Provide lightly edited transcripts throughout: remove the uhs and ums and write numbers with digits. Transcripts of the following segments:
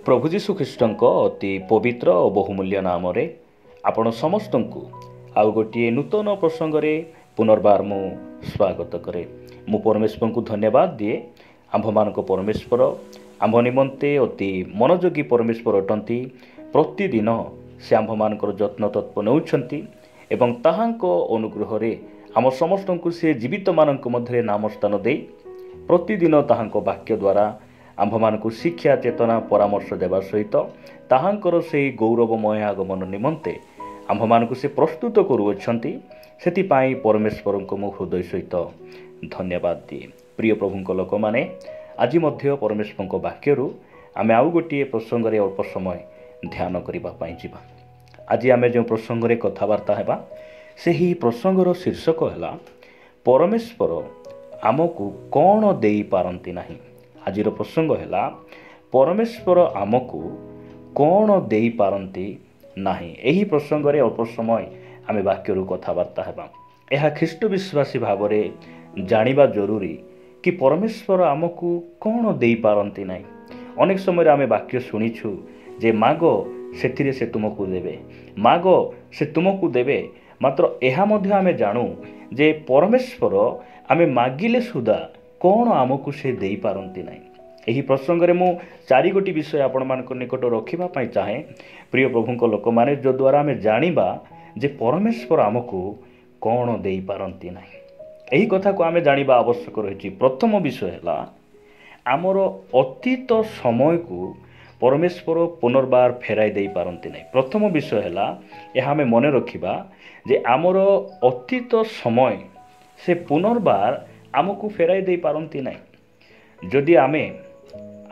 प्रभु जीशु ख्रीष्टଙ୍କ ଅତି ପବିତ୍ର ଓ ବହୁମୂଲ୍ୟ ନାମରେ ଆପଣ ସମସ୍ତଙ୍କୁ ଆଉ ଗୋଟିଏ ନୂତନ ପ୍ରସଙ୍ଗରେ ପୁନର୍ବାର ମୁଁ ସ୍ୱାଗତ କରେ। ମୁଁ ପରମେଶ୍ୱରଙ୍କୁ ଧନ୍ୟବାଦ ଦିଏ। ଆମ୍ଭମାନଙ୍କ ପରମେଶ୍ୱର ଆମ୍ଭ ନିମନ୍ତେ ଅତି ମନୋଯୋଗୀ ପରମେଶ୍ୱର ଅଟନ୍ତି। ପ୍ରତିଦିନ ସେ ଆମ୍ଭମାନଙ୍କର ଯତ୍ନ ତତ୍ପ ନେଉଛନ୍ତି ଏବଂ ତାହାଙ୍କ ଅନୁଗ୍ରହରେ ଆମ ସମସ୍ତଙ୍କୁ ସେ ଜୀବିତମାନଙ୍କ ମଧ୍ୟରେ ନାମ ସ୍ଥାନ ଦେଇ ପ୍ରତିଦିନ ତାହାଙ୍କ ବାକ୍ୟ ଦ୍ୱାରା ଆମ୍ଭମାନଙ୍କୁ ଶିକ୍ଷା ଚେତନା ପରାମର୍ଶ ଦେବା ସହିତ ତାହାଙ୍କର ସେହି ଗୌରବମୟ ଆଗମନ ନିମନ୍ତେ ଆମ୍ଭମାନଙ୍କୁ ସେ ପ୍ରସ୍ତୁତ କରୁଅଛନ୍ତି। ସେଥିପାଇଁ ପରମେଶ୍ୱରଙ୍କୁ ମୁଁ ହୃଦୟ ସହିତ ଧନ୍ୟବାଦ ଦିଏ। ପ୍ରିୟ ପ୍ରଭୁଙ୍କ ଲୋକମାନେ, ଆଜି ମଧ୍ୟ ପରମେଶ୍ୱରଙ୍କ ବାକ୍ୟରୁ ଆମେ ଆଉ ଗୋଟିଏ ପ୍ରସଙ୍ଗରେ ଅଳ୍ପ ସମୟ ଧ୍ୟାନ କରିବା ପାଇଁ ଯିବା। ଆଜି ଆମେ ଯେଉଁ ପ୍ରସଙ୍ଗରେ କଥାବାର୍ତ୍ତା ହେବା ସେହି ପ୍ରସଙ୍ଗର ଶୀର୍ଷକ ହେଲା ପରମେଶ୍ୱର ଆମକୁ କ'ଣ ଦେଇପାରନ୍ତି ନାହିଁ। ଆଜିର ପ୍ରସଙ୍ଗ ହେଲା ପରମେଶ୍ୱର ଆମକୁ କ'ଣ ଦେଇପାରନ୍ତି ନାହିଁ। ଏହି ପ୍ରସଙ୍ଗରେ ଅଳ୍ପ ସମୟ ଆମେ ବାକ୍ୟରୁ କଥାବାର୍ତ୍ତା ହେବା। ଏହା ଖ୍ରୀଷ୍ଟ ବିଶ୍ୱାସୀ ଭାବରେ ଜାଣିବା ଜରୁରୀ କି ପରମେଶ୍ୱର ଆମକୁ କ'ଣ ଦେଇପାରନ୍ତି ନାହିଁ। ଅନେକ ସମୟରେ ଆମେ ବାକ୍ୟ ଶୁଣିଛୁ ଯେ ମାଗ ସେଥିରେ ସେ ତୁମକୁ ଦେବେ, ମାଗ ସେ ତୁମକୁ ଦେବେ। ମାତ୍ର ଏହା ମଧ୍ୟ ଆମେ ଜାଣୁ ଯେ ପରମେଶ୍ୱର ଆମେ ମାଗିଲେ ସୁଦ୍ଧା କ'ଣ ଆମକୁ ସେ ଦେଇପାରନ୍ତି ନାହିଁ। ଏହି ପ୍ରସଙ୍ଗରେ ମୁଁ 4ଟି ବିଷୟ ଆପଣମାନଙ୍କ ନିକଟ ରଖିବା ପାଇଁ ଚାହେଁ। ପ୍ରିୟ ପ୍ରଭୁଙ୍କ ଲୋକମାନେ, ଯଦ୍ୱାରା ଆମେ ଜାଣିବା ଯେ ପରମେଶ୍ୱର ଆମକୁ କ'ଣ ଦେଇପାରନ୍ତି ନାହିଁ। ଏହି କଥାକୁ ଆମେ ଜାଣିବା ଆବଶ୍ୟକ ରହିଛି। ପ୍ରଥମ ବିଷୟ ହେଲା ଆମର ଅତୀତ ସମୟକୁ ପରମେଶ୍ୱର ପୁନର୍ବାର ଫେରାଇ ଦେଇପାରନ୍ତି ନାହିଁ। ପ୍ରଥମ ବିଷୟ ହେଲା ଏହା ଆମେ ମନେ ରଖିବା ଯେ ଆମର ଅତୀତ ସମୟ ସେ ପୁନର୍ବାର ଆମକୁ ଫେରାଇ ଦେଇପାରନ୍ତି ନାହିଁ। ଯଦି ଆମେ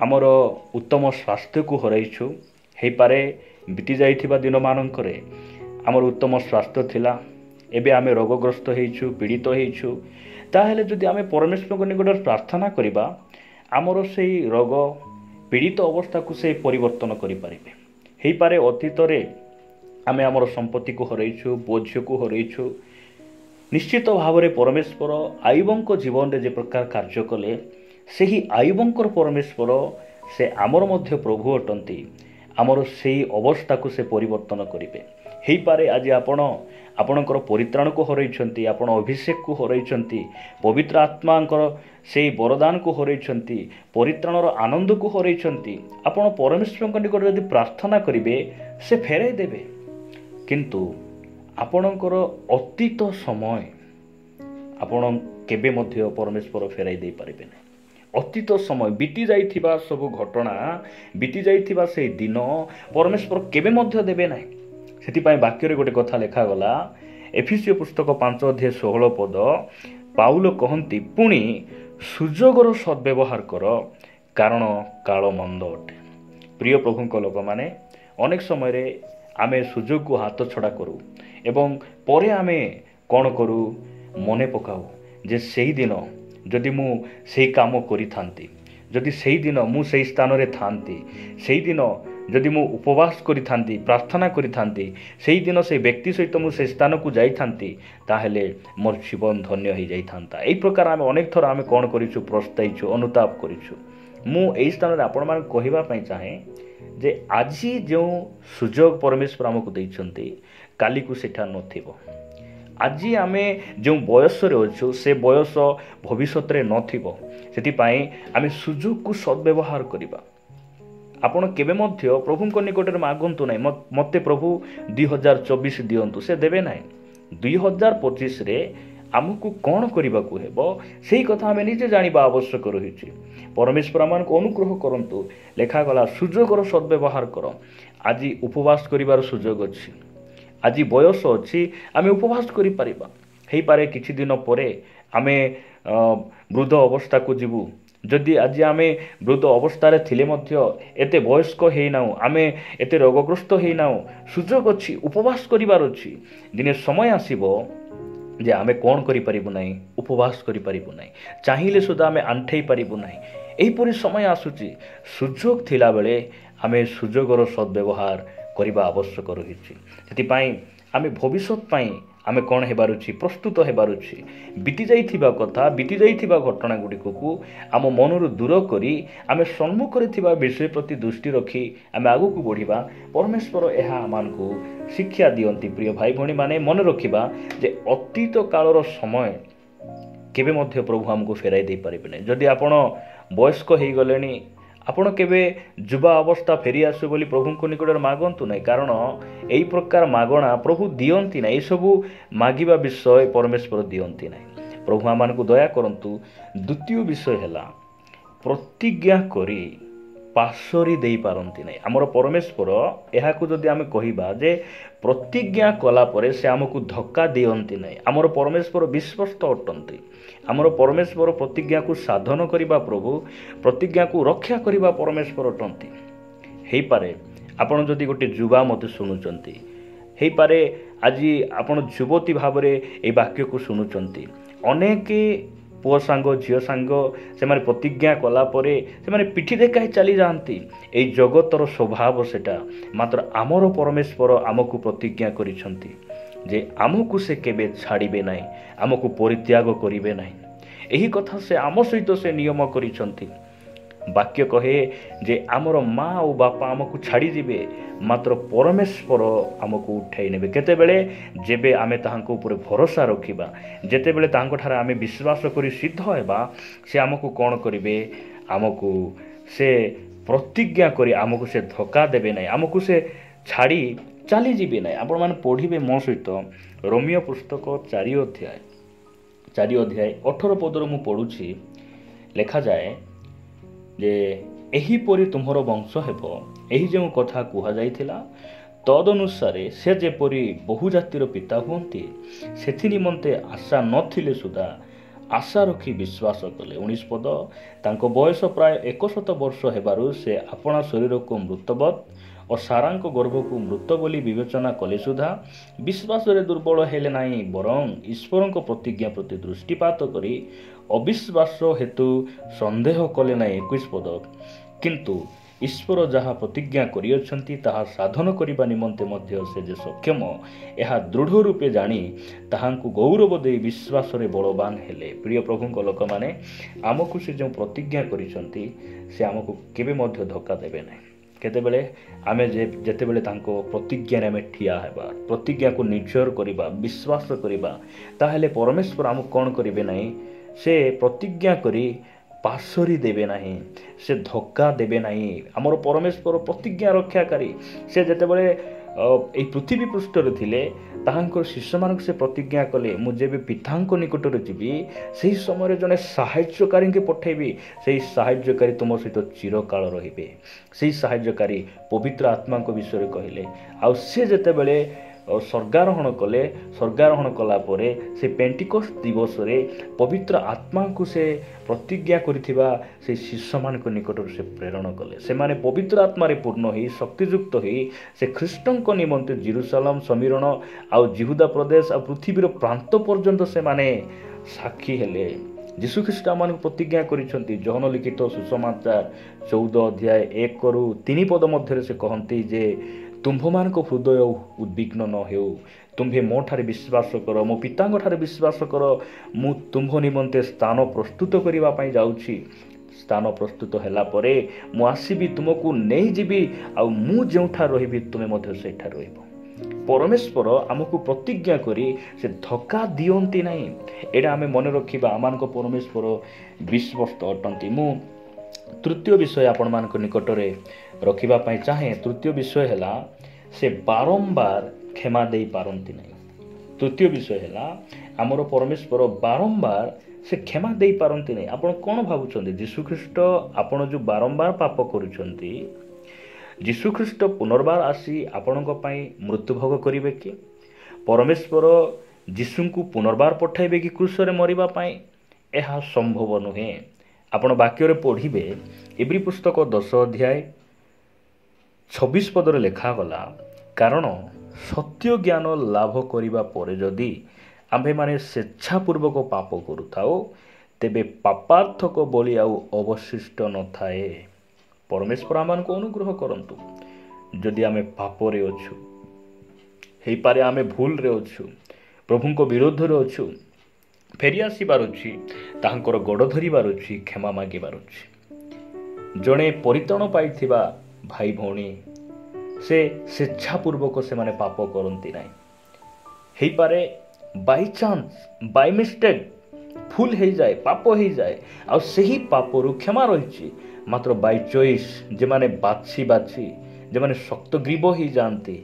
ଆମର ଉତ୍ତମ ସ୍ୱାସ୍ଥ୍ୟକୁ ହରାଇଛୁ, ହେଇପାରେ ବିତି ଯାଇଥିବା ଦିନମାନଙ୍କରେ ଆମର ଉତ୍ତମ ସ୍ୱାସ୍ଥ୍ୟ ଥିଲା, ଏବେ ଆମେ ରୋଗଗ୍ରସ୍ତ ହେଇଛୁ, ପୀଡ଼ିତ ହେଇଛୁ, ତାହେଲେ ଯଦି ଆମେ ପରମେଶ୍ୱରଙ୍କ ନିକଟରେ ପ୍ରାର୍ଥନା କରିବା, ଆମର ସେଇ ରୋଗ ପୀଡ଼ିତ ଅବସ୍ଥାକୁ ସେ ପରିବର୍ତ୍ତନ କରିପାରିବେ। ହେଇପାରେ ଅତୀତରେ ଆମେ ଆମର ସମ୍ପତ୍ତିକୁ ହରାଇଛୁ, ପୁଅ ଝିଅକୁ ହରାଇଛୁ। ନିଶ୍ଚିତ ଭାବରେ ପରମେଶ୍ୱର ଆୟୁବଙ୍କ ଜୀବନରେ ଯେ ପ୍ରକାର କାର୍ଯ୍ୟ କଲେ, ସେହି ଆୟୁବଙ୍କର ପରମେଶ୍ୱର ସେ ଆମର ମଧ୍ୟ ପ୍ରଭୁ ଅଟନ୍ତି। ଆମର ସେହି ଅବସ୍ଥାକୁ ସେ ପରିବର୍ତ୍ତନ କରିବେ। ହେଇପାରେ ଆଜି ଆପଣ ଆପଣଙ୍କର ପରିତ୍ରାଣକୁ ହରାଇଛନ୍ତି, ଆପଣ ଅଭିଷେକକୁ ହରାଇଛନ୍ତି, ପବିତ୍ର ଆତ୍ମାଙ୍କର ସେହି ବରଦାନକୁ ହରାଇଛନ୍ତି, ପରିତ୍ରାଣର ଆନନ୍ଦକୁ ହରାଇଛନ୍ତି। ଆପଣ ପରମେଶ୍ୱରଙ୍କ ନିକଟରେ ଯଦି ପ୍ରାର୍ଥନା କରିବେ, ସେ ଫେରାଇ ଦେବେ। କିନ୍ତୁ ଆପଣଙ୍କର ଅତୀତ ସମୟ ଆପଣ କେବେ ମଧ୍ୟ ପରମେଶ୍ୱର ଫେରାଇ ଦେଇପାରିବେ ନାହିଁ। ଅତୀତ ସମୟ ବିତି ଯାଇଥିବା ସବୁ ଘଟଣା, ବିତି ଯାଇଥିବା ସେହି ଦିନ ପରମେଶ୍ୱର କେବେ ମଧ୍ୟ ଦେବେ ନାହିଁ। ସେଥିପାଇଁ ବାକ୍ୟରେ ଗୋଟେ କଥା ଲେଖାଗଲା, ଏଫେସୀୟ ପୁସ୍ତକ 5:16 ପାଉଲ କହନ୍ତି, ପୁଣି ସୁଯୋଗର ସଦ୍ବ୍ୟବହାର କର, କାରଣ କାଳ ମନ୍ଦ ଅଟେ। ପ୍ରିୟ ପ୍ରଭୁଙ୍କ ଲୋକମାନେ, ଅନେକ ସମୟରେ ଆମେ ସୁଯୋଗକୁ ହାତ ଛଡ଼ା କରୁ ଏବଂ ପରେ ଆମେ କ'ଣ କରୁ, ମନେ ପକାଉ ଯେ ସେହିଦିନ ଯଦି ମୁଁ ସେହି କାମ କରିଥାନ୍ତି, ଯଦି ସେହିଦିନ ମୁଁ ସେହି ସ୍ଥାନରେ ଥାନ୍ତି, ସେହିଦିନ ଯଦି ମୁଁ ଉପବାସ କରିଥାନ୍ତି, ପ୍ରାର୍ଥନା କରିଥାନ୍ତି, ସେହିଦିନ ସେହି ବ୍ୟକ୍ତି ସହିତ ମୁଁ ସେହି ସ୍ଥାନକୁ ଯାଇଥାନ୍ତି, ତାହେଲେ ମୋର ଜୀବନ ଧନ୍ୟ ହୋଇଯାଇଥାନ୍ତା। ଏହି ପ୍ରକାର ଆମେ ଅନେକ ଥର ଆମେ କ'ଣ କରିଛୁ, ପ୍ରସ୍ତାଇଛୁ, ଅନୁତାପ କରିଛୁ। ମୁଁ ଏହି ସ୍ଥାନରେ ଆପଣମାନଙ୍କୁ କହିବା ପାଇଁ ଚାହେଁ ଯେ ଆଜି ଯେଉଁ ସୁଯୋଗ ପରମେଶ୍ୱର ଆମକୁ ଦେଇଛନ୍ତି, କାଲିକୁ ସେଠା ନଥିବ। ଆଜି ଆମେ ଯେଉଁ ବୟସରେ ଅଛୁ, ସେ ବୟସ ଭବିଷ୍ୟତରେ ନଥିବ। ସେଥିପାଇଁ ଆମେ ସୁଯୋଗକୁ ସଦ୍ବ୍ୟବହାର କରିବା। ଆପଣ କେବେ ମଧ୍ୟ ପ୍ରଭୁଙ୍କ ନିକଟରେ ମାଗନ୍ତୁ ନାହିଁ, ମୋତେ ପ୍ରଭୁ 2024 ଦିଅନ୍ତୁ, ସେ ଦେବେ ନାହିଁ। 2025ରେ ଆମକୁ କ'ଣ କରିବାକୁ ହେବ, ସେହି କଥା ଆମେ ନିଜେ ଜାଣିବା ଆବଶ୍ୟକ ରହିଛି। ପରମେଶ୍ୱର ଆମମାନଙ୍କୁ ଅନୁଗ୍ରହ କରନ୍ତୁ। ଲେଖାଗଲା, ସୁଯୋଗର ସଦ୍ବ୍ୟବହାର କର। ଆଜି ଉପବାସ କରିବାର ସୁଯୋଗ ଅଛି, ଆଜି ବୟସ ଅଛି, ଆମେ ଉପବାସ କରିପାରିବା। ହେଇପାରେ କିଛି ଦିନ ପରେ ଆମେ ବୃଦ୍ଧ ଅବସ୍ଥାକୁ ଯିବୁ। ଯଦି ଆଜି ଆମେ ବୃଦ୍ଧ ଅବସ୍ଥାରେ ଥିଲେ ମଧ୍ୟ ଏତେ ବୟସ୍କ ହେଇନାହୁଁ, ଆମେ ଏତେ ରୋଗଗ୍ରସ୍ତ ହେଇନାହୁଁ, ସୁଯୋଗ ଅଛି, ଉପବାସ କରିବାର ଅଛି। ଦିନେ ସମୟ ଆସିବ ଯେ ଆମେ କ'ଣ କରିପାରିବୁ ନାହିଁ, ଉପବାସ କରିପାରିବୁ ନାହିଁ, ଚାହିଁଲେ ସୁଦ୍ଧା ଆମେ ଆଣ୍ଠେଇ ପାରିବୁ ନାହିଁ। ଏହିପରି ସମୟ ଆସୁଛି। ସୁଯୋଗ ଥିଲାବେଳେ ଆମେ ସୁଯୋଗର ସଦ୍ବ୍ୟବହାର କରିବା ଆବଶ୍ୟକ ରହିଛି। ସେଥିପାଇଁ ଆମେ ଭବିଷ୍ୟତ ପାଇଁ ଆମେ କ'ଣ ହେବାରୁଛି ପ୍ରସ୍ତୁତ ହେବାରୁଛି ବିତି ଯାଇଥିବା କଥା ବିତି ଯାଇଥିବା ଘଟଣା ଗୁଡ଼ିକକୁ ଆମ ମନରୁ ଦୂର କରି ଆମେ ସମ୍ମୁଖରେ ଥିବା ବିଷୟ ପ୍ରତି ଦୃଷ୍ଟି ରଖି ଆମେ ଆଗକୁ ବଢ଼ିବା। ପରମେଶ୍ୱର ଏହା ଆମମାନଙ୍କୁ ଶିକ୍ଷା ଦିଅନ୍ତି। ପ୍ରିୟ ଭାଇ ଭଉଣୀମାନେ, ମନେ ରଖିବା ଯେ ଅତୀତ କାଳର ସମୟ କେବେ ମଧ୍ୟ ପ୍ରଭୁ ଆମକୁ ଫେରାଇ ଦେଇପାରିବେ ନାହିଁ। ଯଦି ଆପଣ ବୟସ୍କ ହେଇଗଲେଣି, ଆପଣ କେବେ ଯୁବା ଅବସ୍ଥା ଫେରିଆସୁ ବୋଲି ପ୍ରଭୁଙ୍କ ନିକଟରେ ମାଗନ୍ତୁ ନାହିଁ, କାରଣ ଏହି ପ୍ରକାର ମାଗଣା ପ୍ରଭୁ ଦିଅନ୍ତି ନାହିଁ। ଏସବୁ ମାଗିବା ବିଷୟ ପରମେଶ୍ୱର ଦିଅନ୍ତି ନାହିଁ। ପ୍ରଭୁ ଆମମାନଙ୍କୁ ଦୟା କରନ୍ତୁ। ଦ୍ୱିତୀୟ ବିଷୟ ହେଲା ପ୍ରତିଜ୍ଞା କରି ପାସୋରି ଦେଇପାରନ୍ତି ନାହିଁ। ଆମର ପରମେଶ୍ୱର ଏହାକୁ ଯଦି ଆମେ କହିବା ଯେ ପ୍ରତିଜ୍ଞା କଲା ପରେ ସେ ଆମକୁ ଧୋକା ଦିଅନ୍ତି ନାହିଁ। ଆମର ପରମେଶ୍ୱର ବିଶ୍ୱସ୍ତ ଅଟନ୍ତି। ଆମର ପରମେଶ୍ୱର ପ୍ରତିଜ୍ଞାକୁ ସାଧନ କରିବା ପ୍ରଭୁ, ପ୍ରତିଜ୍ଞାକୁ ରକ୍ଷା କରିବା ପରମେଶ୍ୱର ଅଟନ୍ତି। ହେଇପାରେ ଆପଣ ଯଦି ଗୋଟେ ଯୁବା ମୋତେ ଶୁଣୁଛନ୍ତି, ହେଇପାରେ ଆଜି ଆପଣ ଯୁବତୀ ଭାବରେ ଏହି ବାକ୍ୟକୁ ଶୁଣୁଛନ୍ତି। ଅନେକ ପୁଅ ସାଙ୍ଗ ଝିଅ ସାଙ୍ଗ ସେମାନେ ପ୍ରତିଜ୍ଞା କଲା ପରେ ସେମାନେ ପିଠି ଦେଖାଇ ଚାଲିଯାଆନ୍ତି। ଏହି ଜଗତର ସ୍ୱଭାବ ସେଟା। ମାତ୍ର ଆମର ପରମେଶ୍ୱର ଆମକୁ ପ୍ରତିଜ୍ଞା କରିଛନ୍ତି ଯେ ଆମକୁ ସେ କେବେ ଛାଡ଼ିବେ ନାହିଁ, ଆମକୁ ପରିତ୍ୟାଗ କରିବେ ନାହିଁ। ଏହି କଥା ସେ ଆମ ସହିତ ସେ ନିୟମ କରିଛନ୍ତି। ବାକ୍ୟ କହେ ଯେ ଆମର ମା ଓ ବାପା ଆମକୁ ଛାଡ଼ିଯିବେ, ମାତ୍ର ପରମେଶ୍ୱର ଆମକୁ ଉଠାଇ ନେବେ। କେତେବେଳେ? ଯେବେ ଆମେ ତାହାଙ୍କ ଉପରେ ଭରସା ରଖିବା, ଯେତେବେଳେ ତାଙ୍କଠାରେ ଆମେ ବିଶ୍ୱାସ କରି ସିଦ୍ଧ ହେବା, ସେ ଆମକୁ କ'ଣ କରିବେ? ଆମକୁ ସେ ପ୍ରତିଜ୍ଞା କରି ଆମକୁ ସେ ଧୋକା ଦେବେ ନାହିଁ, ଆମକୁ ସେ ଛାଡ଼ି ଚାଲିଯିବେ ନାହିଁ। ଆପଣମାନେ ପଢ଼ିବେ ମୋ ସହିତ ରୋମିଓ ପୁସ୍ତକ 4 ଅଧ୍ୟାୟ 18 ପଦରୁ ମୁଁ ପଢ଼ୁଛି। ଲେଖାଯାଏ ଯେ ଏହିପରି ତୁମର ବଂଶ ହେବ। ଏହି ଯେଉଁ କଥା କୁହାଯାଇଥିଲା ତଦନୁସାରେ ସେ ଯେପରି ବହୁ ଜାତିର ପିତା ହୁଅନ୍ତି, ସେଥି ନିମନ୍ତେ ଆଶା ନଥିଲେ ସୁଦ୍ଧା ଆଶା ରଖି ବିଶ୍ୱାସ କଲେ। 19 ପଦ, ତାଙ୍କ ବୟସ ପ୍ରାୟ 100 ବର୍ଷ ହେବାରୁ ସେ ଆପଣା ଶରୀରକୁ ମୃତବତ୍ ଓ ସାରାଙ୍କ ଗର୍ଭକୁ ମୃତ ବୋଲି ବିବେଚନା କଲେ ସୁଦ୍ଧା ବିଶ୍ୱାସରେ ଦୁର୍ବଳ ହେଲେ ନାହିଁ, ବରଂ ଈଶ୍ୱରଙ୍କ ପ୍ରତିଜ୍ଞା ପ୍ରତି ଦୃଷ୍ଟିପାତ କରି ଅବିଶ୍ୱାସ ହେତୁ ସନ୍ଦେହ କଲେ ନାହିଁ। 21 ପଦ, କିନ୍ତୁ ଈଶ୍ୱର ଯାହା ପ୍ରତିଜ୍ଞା କରିଅଛନ୍ତି ତାହା ସାଧନ କରିବା ନିମନ୍ତେ ମଧ୍ୟ ସେ ଯେ ସକ୍ଷମ, ଏହା ଦୃଢ଼ ରୂପେ ଜାଣି ତାହାଙ୍କୁ ଗୌରବ ଦେଇ ବିଶ୍ୱାସରେ ବଳବାନ ହେଲେ। ପ୍ରିୟ ପ୍ରଭୁଙ୍କ ଲୋକମାନେ, ଆମକୁ ସେ ଯେଉଁ ପ୍ରତିଜ୍ଞା କରିଛନ୍ତି ସେ ଆମକୁ କେବେ ମଧ୍ୟ ଧୋକା ଦେବେ ନାହିଁ। କେତେବେଳେ? ଆମେ ଯେତେବେଳେ ତାଙ୍କ ପ୍ରତିଜ୍ଞାରେ ଆମେ ଠିଆ ହେବା, ପ୍ରତିଜ୍ଞାକୁ ନିଜର କରିବା, ବିଶ୍ୱାସ କରିବା, ତାହେଲେ ପରମେଶ୍ୱର ଆମକୁ କ'ଣ କରିବେ ନାହିଁ? ସେ ପ୍ରତିଜ୍ଞା କରି ପାସୋରି ଦେବେ ନାହିଁ, ସେ ଧୋକା ଦେବେ ନାହିଁ। ଆମର ପରମେଶ୍ୱର ପ୍ରତିଜ୍ଞା ରକ୍ଷାକାରୀ। ସେ ଯେତେବେଳେ এই ପୃଥିବୀ ପୃଷ୍ଠରେ ଥିଲେ ତାହାଙ୍କର ଶିଷ୍ୟମାନଙ୍କୁ ସେ ପ୍ରତିଜ୍ଞା କଲେ, ମୁଁ ଯେବେ ପିତାଙ୍କ ନିକଟରେ ଯିବି ସେହି ସମୟରେ ଜଣେ ସାହାଯ୍ୟକାରୀଙ୍କୁ ପଠାଇବି, ସେହି ସାହାଯ୍ୟକାରୀ ତୁମ ସହିତ ଚିରକାଳ ରହିବେ। ସେହି ସାହାଯ୍ୟକାରୀ ପବିତ୍ର ଆତ୍ମାଙ୍କ ବିଷୟରେ କହିଲେ। ଆଉ ସେ ଯେତେବେଳେ ସ୍ୱର୍ଗାରୋହଣ କଲେ, ସ୍ୱର୍ଗାରୋହଣ କଲା ପରେ ସେ ପେଣ୍ଟିକୋସ୍ତ ଦିବସରେ ପବିତ୍ର ଆତ୍ମାଙ୍କୁ ସେ ପ୍ରତିଜ୍ଞା କରିଥିବା ସେହି ଶିଷ୍ୟମାନଙ୍କ ନିକଟରୁ ସେ ପ୍ରେରଣ କଲେ। ସେମାନେ ପବିତ୍ର ଆତ୍ମାରେ ପୂର୍ଣ୍ଣ ହୋଇ ଶକ୍ତିଯୁକ୍ତ ହୋଇ ସେ ଖ୍ରୀଷ୍ଟଙ୍କ ନିମନ୍ତେ ଜେରୁସାଲେମ, ସମୀରଣ ଆଉ ଜିହୁଦା ପ୍ରଦେଶ ଆଉ ପୃଥିବୀର ପ୍ରାନ୍ତ ପର୍ଯ୍ୟନ୍ତ ସେମାନେ ସାକ୍ଷୀ ହେଲେ। ଯୀଶୁଖ୍ରୀଷ୍ଟ ଆମମାନଙ୍କୁ ପ୍ରତିଜ୍ଞା କରିଛନ୍ତି। ଜହନ ଲିଖିତ ସୁସମାଚାର 14 ଅଧ୍ୟାୟ 1-3 ପଦ ମଧ୍ୟରେ ସେ କହନ୍ତି ଯେ ତୁମ୍ଭମାନଙ୍କ ହୃଦୟ ଉଦ୍ବିଗ୍ନ ନ ହେଉ, ତୁମ୍ଭେ ମୋ ଠାରେ ବିଶ୍ୱାସ କର, ମୋ ପିତାଙ୍କ ଠାରେ ବିଶ୍ୱାସ କର। ମୁଁ ତୁମ୍ଭ ନିମନ୍ତେ ସ୍ଥାନ ପ୍ରସ୍ତୁତ କରିବା ପାଇଁ ଯାଉଛି। ସ୍ଥାନ ପ୍ରସ୍ତୁତ ହେଲା ପରେ ମୁଁ ଆସିବି, ତୁମକୁ ନେଇଯିବି, ଆଉ ମୁଁ ଯେଉଁଠାରେ ରହିବି ତୁମେ ମଧ୍ୟ ସେଇଠାରେ ରହିବ। ପରମେଶ୍ୱର ଆମକୁ ପ୍ରତିଜ୍ଞା କରି ସେ ଧୋକା ଦିଅନ୍ତି ନାହିଁ। ଏଇଟା ଆମେ ମନେ ରଖିବା। ଆମମାନଙ୍କ ପରମେଶ୍ୱର ବିଶ୍ୱସ୍ତ ଅଟନ୍ତି। ମୁଁ ତୃତୀୟ ବିଷୟ ଆପଣମାନଙ୍କ ନିକଟରେ ରଖିବା ପାଇଁ ଚାହେଁ। ତୃତୀୟ ବିଷୟ ହେଲା ସେ ବାରମ୍ବାର କ୍ଷମା ଦେଇପାରନ୍ତି ନାହିଁ। ତୃତୀୟ ବିଷୟ ହେଲା ଆମର ପରମେଶ୍ୱର ବାରମ୍ବାର ସେ କ୍ଷମା ଦେଇପାରନ୍ତି ନାହିଁ। ଆପଣ କ'ଣ ଭାବୁଛନ୍ତି? ଯୀଶୁଖ୍ରୀଷ୍ଟ ଆପଣ ଯେଉଁ ବାରମ୍ବାର ପାପ କରୁଛନ୍ତି, ଯୀଶୁଖ୍ରୀଷ୍ଟ ପୁନର୍ବାର ଆସି ଆପଣଙ୍କ ପାଇଁ ମୃତ୍ୟୁଭୋଗ କରିବେ କି? ପରମେଶ୍ୱର ଯୀଶୁଙ୍କୁ ପୁନର୍ବାର ପଠାଇବେ କି କ୍ରୁଶରେ ମରିବା ପାଇଁ? ଏହା ସମ୍ଭବ ନୁହେଁ। ଆପଣ ବାକ୍ୟରେ ପଢ଼ିବେ ଇବ୍ରୀ ପୁସ୍ତକ 10 ଅଧ୍ୟାୟ 26 ପଦରେ ଲେଖାଗଲା, କାରଣ ସତ୍ୟ ଜ୍ଞାନ ଲାଭ କରିବା ପରେ ଯଦି ଆମ୍ଭେମାନେ ସ୍ୱେଚ୍ଛାପୂର୍ବକ ପାପ କରୁଥାଉ, ତେବେ ପାପାର୍ଥକ ବଳି ଆଉ ଅବଶିଷ୍ଟ ନଥାଏ। ପରମେଶ୍ୱର ଆମମାନଙ୍କୁ ଅନୁଗ୍ରହ କରନ୍ତୁ। ଯଦି ଆମେ ପାପରେ ଅଛୁ, ହେଇପାରେ ଆମେ ଭୁଲରେ ଅଛୁ, ପ୍ରଭୁଙ୍କ ବିରୋଧରେ ଅଛୁ, ଫେରି ଆସିବାର ଅଛି, ତାହାଙ୍କର ଗୋଡ଼ ଧରିବାର ଅଛି, କ୍ଷମା ମାଗିବାର ଅଛି। ଜଣେ ପରିତ୍ରାଣ ପାଇଥିବା ଭାଇ ଭଉଣୀ ସେ ସ୍ୱେଚ୍ଛାପୂର୍ବକ ସେମାନେ ପାପ କରନ୍ତି ନାହିଁ। ହେଇପାରେ ବାଇଚାନ୍ସ ବାଇ ମିଷ୍ଟେକ୍ ଭୁଲ ହେଇଯାଏ, ପାପ ହେଇଯାଏ, ଆଉ ସେହି ପାପରୁ କ୍ଷମା ରହିଛି। ମାତ୍ର ବାଇ ଚଏସ୍ ଯେଉଁମାନେ ବାଛି ଯେଉଁମାନେ ଶକ୍ତଗ୍ରୀବ ହେଇଯାଆନ୍ତି,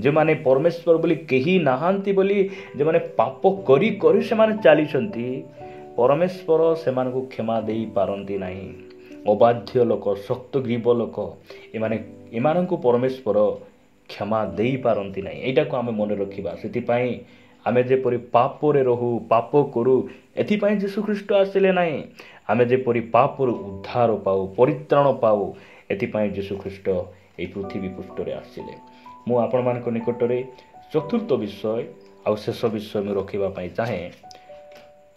ଯେଉଁମାନେ ପରମେଶ୍ୱର ବୋଲି କେହି ନାହାନ୍ତି ବୋଲି ଯେଉଁମାନେ ପାପ କରି କରି ସେମାନେ ଚାଲିଛନ୍ତି, ପରମେଶ୍ୱର ସେମାନଙ୍କୁ କ୍ଷମା ଦେଇପାରନ୍ତି ନାହିଁ। ଅବାଧ୍ୟ ଲୋକ, ଶକ୍ତଗ୍ରୀବ ଲୋକ, ଏମାନଙ୍କୁ ପରମେଶ୍ୱର କ୍ଷମା ଦେଇପାରନ୍ତି ନାହିଁ। ଏଇଟାକୁ ଆମେ ମନେ ରଖିବା। ସେଥିପାଇଁ ଆମେ ଯେପରି ପାପରେ ରହୁ, ପାପ କରୁ, ଏଥିପାଇଁ ଯୀଶୁଖ୍ରୀଷ୍ଟ ଆସିଲେ ନାହିଁ। ଆମେ ଯେପରି ପାପରୁ ଉଦ୍ଧାର ପାଉ, ପରିତ୍ରାଣ ପାଉ, ଏଥିପାଇଁ ଯୀଶୁଖ୍ରୀଷ୍ଟ ଏହି ପୃଥିବୀ ପୃଷ୍ଠରେ ଆସିଲେ। ମୁଁ ଆପଣମାନଙ୍କ ନିକଟରେ ଚତୁର୍ଥ ବିଷୟ ଆଉ ଶେଷ ବିଷୟ ମୁଁ ରଖିବା ପାଇଁ ଚାହେଁ।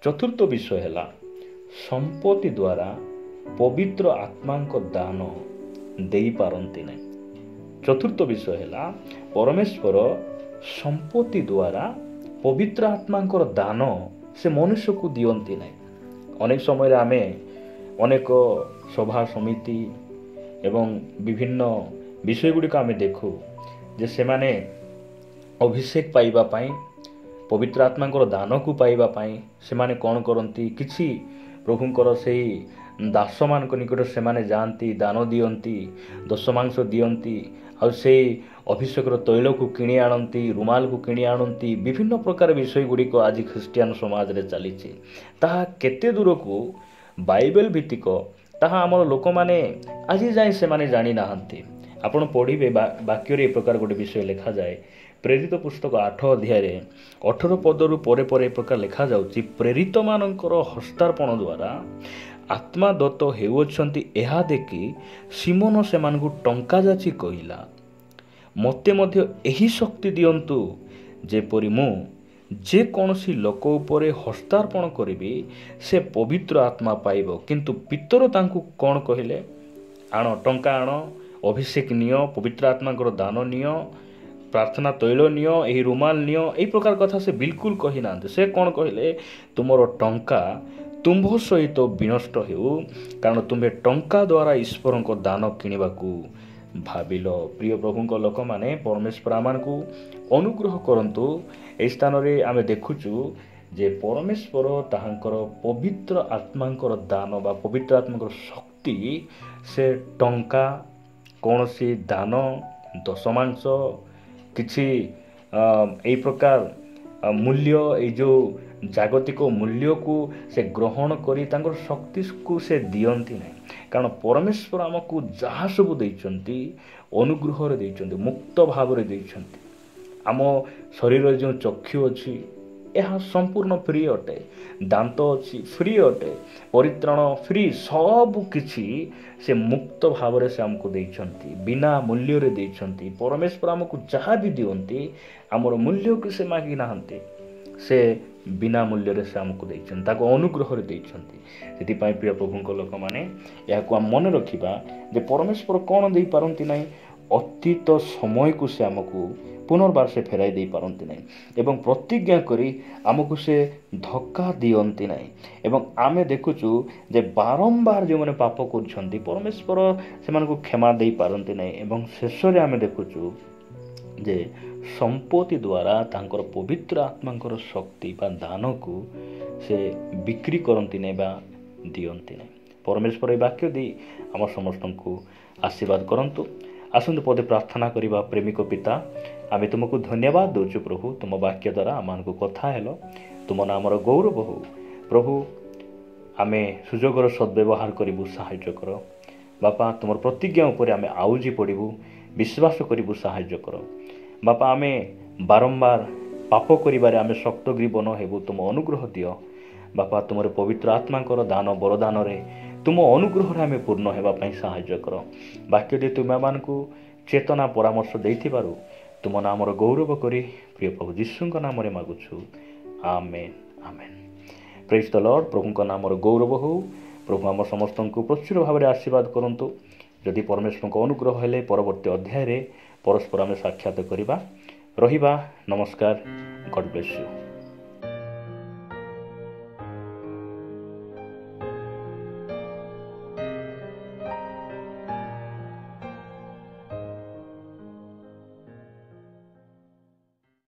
ଚତୁର୍ଥ ବିଷୟ ହେଲା ସମ୍ପତ୍ତି ଦ୍ୱାରା ପବିତ୍ର ଆତ୍ମାଙ୍କ ଦାନ ଦେଇପାରନ୍ତି ନାହିଁ। ଚତୁର୍ଥ ବିଷୟ ହେଲା ପରମେଶ୍ୱର ସମ୍ପତ୍ତି ଦ୍ୱାରା ପବିତ୍ର ଆତ୍ମାଙ୍କର ଦାନ ସେ ମନୁଷ୍ୟକୁ ଦିଅନ୍ତି ନାହିଁ। ଅନେକ ସମୟରେ ଆମେ ଅନେକ ସଭା ସମିତି ଏବଂ ବିଭିନ୍ନ ବିଷୟ ଗୁଡ଼ିକ ଆମେ ଦେଖୁ ଯେ ସେମାନେ ଅଭିଷେକ ପାଇବା ପାଇଁ, ପବିତ୍ର ଆତ୍ମାଙ୍କର ଦାନକୁ ପାଇବା ପାଇଁ ସେମାନେ କ'ଣ କରନ୍ତି, କିଛି ପ୍ରଭୁଙ୍କର ସେହି ଦାସମାନଙ୍କ ନିକଟରେ ସେମାନେ ଯାଆନ୍ତି, ଦାନ ଦିଅନ୍ତି, ଦଶମାଂଶ ଦିଅନ୍ତି, ଆଉ ସେଇ ଅଭିଷେକର ତୈଳକୁ କିଣି ଆଣନ୍ତି, ରୁମାଲକୁ କିଣି ଆଣନ୍ତି। ବିଭିନ୍ନ ପ୍ରକାର ବିଷୟ ଗୁଡ଼ିକ ଆଜି ଖ୍ରୀଷ୍ଟିଆନ ସମାଜରେ ଚାଲିଛି। ତାହା କେତେ ଦୂରକୁ ବାଇବେଲ ଭିତ୍ତିକ ତାହା ଆମର ଲୋକମାନେ ଆଜି ଯାଏଁ ସେମାନେ ଜାଣିନାହାନ୍ତି। ଆପଣ ପଢ଼ିବେ ବାକ୍ୟରେ ଏ ପ୍ରକାର ଗୋଟେ ବିଷୟ ଲେଖାଯାଏ। ପ୍ରେରିତ ପୁସ୍ତକ 8 ଅଧ୍ୟାୟରେ 18 ପଦରୁ ପରେ ପରେ ଏ ପ୍ରକାର ଲେଖାଯାଉଛି, ପ୍ରେରିତମାନଙ୍କର ହସ୍ତାର୍ପଣ ଦ୍ୱାରା ଆତ୍ମା ଦତ୍ତ ହେଉଅଛନ୍ତି। ଏହା ଦେଖି ସିମୋନ ସେମାନଙ୍କୁ ଟଙ୍କା ଯାଚି କହିଲା, ମୋତେ ମଧ୍ୟ ଏହି ଶକ୍ତି ଦିଅନ୍ତୁ, ଯେପରି ମୁଁ ଯେକୌଣସି ଲୋକ ଉପରେ ହସ୍ତାର୍ପଣ କରିବି ସେ ପବିତ୍ର ଆତ୍ମା ପାଇବ। କିନ୍ତୁ ପିତର ତାଙ୍କୁ କ'ଣ କହିଲେ? ଆଣ, ଟଙ୍କା ଆଣ, ଅଭିଷେକ ନିଅ, ପବିତ୍ର ଆତ୍ମାଙ୍କର ଦାନ ନିଅ, ପ୍ରାର୍ଥନା ତୈଳ ନିଅ, ଏହି ରୁମାଲ ନିଅ। ଏହି ପ୍ରକାର କଥା ସେ ବିଲକୁଲ କହିନାହାନ୍ତି। ସେ କ'ଣ କହିଲେ? ତୁମର ଟଙ୍କା ତୁମ୍ଭ ସହିତ ବିନଷ୍ଟ ହେଉ, କାରଣ ତୁମେ ଟଙ୍କା ଦ୍ୱାରା ଈଶ୍ୱରଙ୍କ ଦାନ କିଣିବାକୁ ଭାବିଲ। ପ୍ରିୟ ପ୍ରଭୁଙ୍କ ଲୋକମାନେ, ପରମେଶ୍ୱର ଆମମାନଙ୍କୁ ଅନୁଗ୍ରହ କରନ୍ତୁ। ଏହି ସ୍ଥାନରେ ଆମେ ଦେଖୁଛୁ ଯେ ପରମେଶ୍ୱର ତାହାଙ୍କର ପବିତ୍ର ଆତ୍ମାଙ୍କର ଦାନ ବା ପବିତ୍ର ଆତ୍ମାଙ୍କର ଶକ୍ତି ସେ ଟଙ୍କା, କୌଣସି ଦାନ, ଦଶମାଂଶ, କିଛି ଏହି ପ୍ରକାର ମୂଲ୍ୟ, ଏଇ ଯେଉଁ ଜାଗତିକ ମୂଲ୍ୟକୁ ସେ ଗ୍ରହଣ କରି ତାଙ୍କର ଶକ୍ତିକୁ ସେ ଦିଅନ୍ତି ନାହିଁ। କାରଣ ପରମେଶ୍ୱର ଆମକୁ ଯାହା ସବୁ ଦେଇଛନ୍ତି ଅନୁଗ୍ରହରେ ଦେଇଛନ୍ତି, ମୁକ୍ତ ଭାବରେ ଦେଇଛନ୍ତି। ଆମ ଶରୀରରେ ଯେଉଁ ଚକ୍ଷୁ ଅଛି ଏହା ସମ୍ପୂର୍ଣ୍ଣ ଫ୍ରି ଅଟେ, ଦାନ୍ତ ଅଛି ଫ୍ରି ଅଟେ, ପରିତ୍ରାଣ ଫ୍ରି, ସବୁ କିଛି ସେ ମୁକ୍ତ ଭାବରେ ସେ ଆମକୁ ଦେଇଛନ୍ତି, ବିନା ମୂଲ୍ୟରେ ଦେଇଛନ୍ତି। ପରମେଶ୍ୱର ଆମକୁ ଯାହା ବି ଦିଅନ୍ତି ଆମର ମୂଲ୍ୟକୁ ସେ ମାଗି ନାହାନ୍ତି, ସେ ବିନା ମୂଲ୍ୟରେ ସେ ଆମକୁ ଦେଇଛନ୍ତି, ତାକୁ ଅନୁଗ୍ରହରେ ଦେଇଛନ୍ତି। ସେଥିପାଇଁ ପ୍ରିୟ ପ୍ରଭୁଙ୍କ ଲୋକମାନେ, ଏହାକୁ ଆମେ ମନେ ରଖିବା ଯେ ପରମେଶ୍ୱର କ'ଣ ଦେଇପାରନ୍ତି ନାହିଁ? ଅତୀତ ସମୟକୁ ସେ ଆମକୁ ପୁନର୍ବାର ସେ ଫେରାଇ ଦେଇପାରନ୍ତି ନାହିଁ ଏବଂ ପ୍ରତିଜ୍ଞା କରି ଆମକୁ ସେ ଧୋକା ଦିଅନ୍ତି ନାହିଁ। ଏବଂ ଆମେ ଦେଖୁଛୁ ଯେ ବାରମ୍ବାର ଯେଉଁମାନେ ପାପ କରୁଛନ୍ତି ପରମେଶ୍ୱର ସେମାନଙ୍କୁ କ୍ଷମା ଦେଇପାରନ୍ତି ନାହିଁ। ଏବଂ ଶେଷରେ ଆମେ ଦେଖୁଛୁ ଯେ ସମ୍ପତ୍ତି ଦ୍ୱାରା ତାଙ୍କର ପବିତ୍ର ଆତ୍ମାଙ୍କର ଶକ୍ତି ବା ଦାନକୁ ସେ ବିକ୍ରି କରନ୍ତି ନାହିଁ ବା ଦିଅନ୍ତି ନାହିଁ। ପରମେଶ୍ୱର ଏହି ବାକ୍ୟ ଦେଇ ଆମ ସମସ୍ତଙ୍କୁ ଆଶୀର୍ବାଦ କରନ୍ତୁ। ଆସନ୍ତୁ ପଦେ ପ୍ରାର୍ଥନା କରିବା। ପ୍ରେମିକ ପିତା, ଆମେ ତୁମକୁ ଧନ୍ୟବାଦ ଦେଉଛୁ ପ୍ରଭୁ, ତୁମ ବାକ୍ୟ ଦ୍ୱାରା ଆମମାନଙ୍କୁ କଥା ହେଲ, ତୁମ ନାମର ଗୌରବ ହେଉ। ପ୍ରଭୁ, ଆମେ ସୁଯୋଗର ସଦ୍ବ୍ୟବହାର କରିବୁ, ସାହାଯ୍ୟ କର। ବାପା, ତୁମର ପ୍ରତିଜ୍ଞା ଉପରେ ଆମେ ଆଉଜି ପଡ଼ିବୁ, ବିଶ୍ୱାସ କରିବୁ, ସାହାଯ୍ୟ କର। ବାପା, ଆମେ ବାରମ୍ବାର ପାପ କରିବାରେ ଆମେ ଶକ୍ତଗ୍ରୀବ ନ ହେବୁ, ତୁମ ଅନୁଗ୍ରହ ଦିଅ। ବାପା, ତୁମର ପବିତ୍ର ଆତ୍ମାଙ୍କର ଦାନ ବରଦାନରେ ତୁମ ଅନୁଗ୍ରହରେ ଆମେ ପୂର୍ଣ୍ଣ ହେବା ପାଇଁ ସାହାଯ୍ୟ କର। ବାକ୍ୟ ଦେଇ ତୁମେ ଆମମାନଙ୍କୁ ଚେତନା ପରାମର୍ଶ ଦେଇଥିବାରୁ ତୁମ ନାମର ଗୌରବ କରି ପ୍ରିୟ ପ୍ରଭୁ ଯୀଶୁଙ୍କ ନାମରେ ମାଗୁଛୁ। ଆମେନ୍, ଆମେନ୍। ପ୍ରେଜ୍ ଦ ଲର୍ଡ। ପ୍ରଭୁଙ୍କ ନାମର ଗୌରବ ହେଉ। ପ୍ରଭୁ ଆମ ସମସ୍ତଙ୍କୁ ପ୍ରଚୁର ଭାବରେ ଆଶୀର୍ବାଦ କରନ୍ତୁ। ଯଦି ପରମେଶ୍ୱରଙ୍କ ଅନୁଗ୍ରହ ହେଲେ ପରବର୍ତ୍ତୀ ଅଧ୍ୟାୟରେ ପରସ୍ପର ଆମେ ସାକ୍ଷାତ କରିବା। ରହିବା। ନମସ୍କାର। ଗଡ୍ ବ୍ଲେସ୍ ୟୁ।